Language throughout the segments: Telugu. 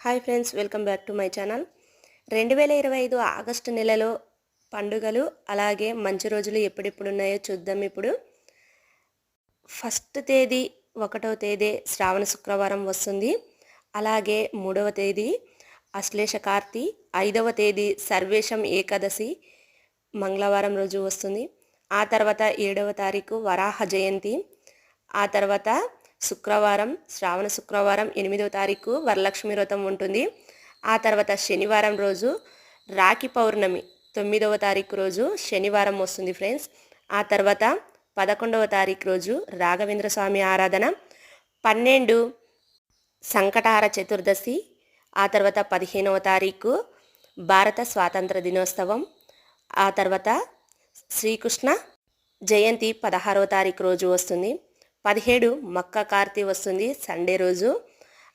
Hi friends, welcome back to my channel. 2025 August నెలలో పండుగలు అలాగే మంచి రోజులు ఎప్పుడెప్పుడు ఉన్నాయో చూద్దాం. ఇప్పుడు ఫస్ట్ తేదీ 1వ తేదీ శ్రావణ శుక్రవారం వస్తుంది. అలాగే 3వ తేదీ అశ్లేష కార్తీ, 5వ తేదీ సర్వేశం ఏకాదశి మంగళవారం రోజు వస్తుంది. ఆ తర్వాత 7వ తారీఖు వరాహ జయంతి. ఆ తర్వాత శుక్రవారం శ్రావణ శుక్రవారం 8వ తారీఖు వరలక్ష్మి వ్రతం ఉంటుంది. ఆ తర్వాత శనివారం రోజు రాఖీ పౌర్ణమి 9వ తారీఖు రోజు శనివారం వస్తుంది ఫ్రెండ్స్. ఆ తర్వాత 11వ తారీఖు రోజు రాఘవేంద్ర స్వామి ఆరాధన, 12 సంకటహార చతుర్దశి. ఆ తర్వాత 15వ తారీఖు భారత స్వాతంత్ర దినోత్సవం. ఆ తర్వాత శ్రీకృష్ణ జయంతి 16వ తారీఖు రోజు వస్తుంది. 17 మక్క కార్తీ వస్తుంది, సండే రోజు.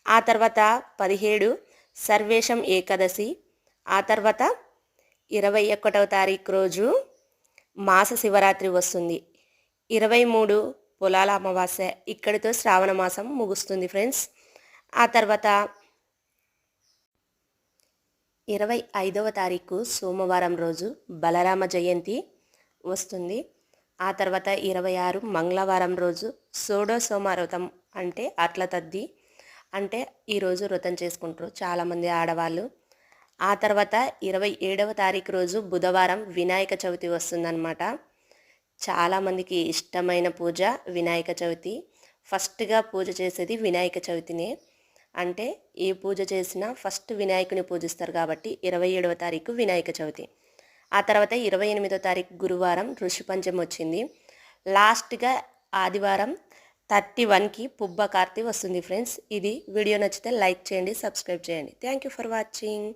ఆ తర్వాత 17 సర్వేశం ఏకాదశి. ఆ తర్వాత 21వ తారీఖు రోజు మాస శివరాత్రి వస్తుంది. 23 పొలాల అమావాస్య. ఇక్కడితో శ్రావణ మాసం ముగుస్తుంది ఫ్రెండ్స్. ఆ తర్వాత 25వ తారీఖు సోమవారం రోజు బలరామ జయంతి వస్తుంది. ఆ తర్వాత 26 మంగళవారం రోజు షోడశోమ వ్రతం అంటే అట్ల తద్ది అంటే ఈరోజు వ్రతం చేసుకుంటారు చాలామంది ఆడవాళ్ళు. ఆ తర్వాత 27వ తారీఖు రోజు బుధవారం వినాయక చవితి వస్తుందన్నమాట. చాలామందికి ఇష్టమైన పూజ వినాయక చవితి. ఫస్ట్గా పూజ చేసేది వినాయక చవితినే. అంటే ఏ పూజ చేసినా ఫస్ట్ వినాయకుని పూజిస్తారు కాబట్టి 27వ తారీఖు వినాయక చవితి. ఆ తర్వాత 28వ తారీఖు గురువారం ఋషి పంచమి వచ్చింది. లాస్ట్గా ఆదివారం 31కి పుబ్బ కార్తీ వస్తుంది ఫ్రెండ్స్. ఇది వీడియో నచ్చితే లైక్ చేయండి, సబ్స్క్రైబ్ చేయండి. Thank you for watching.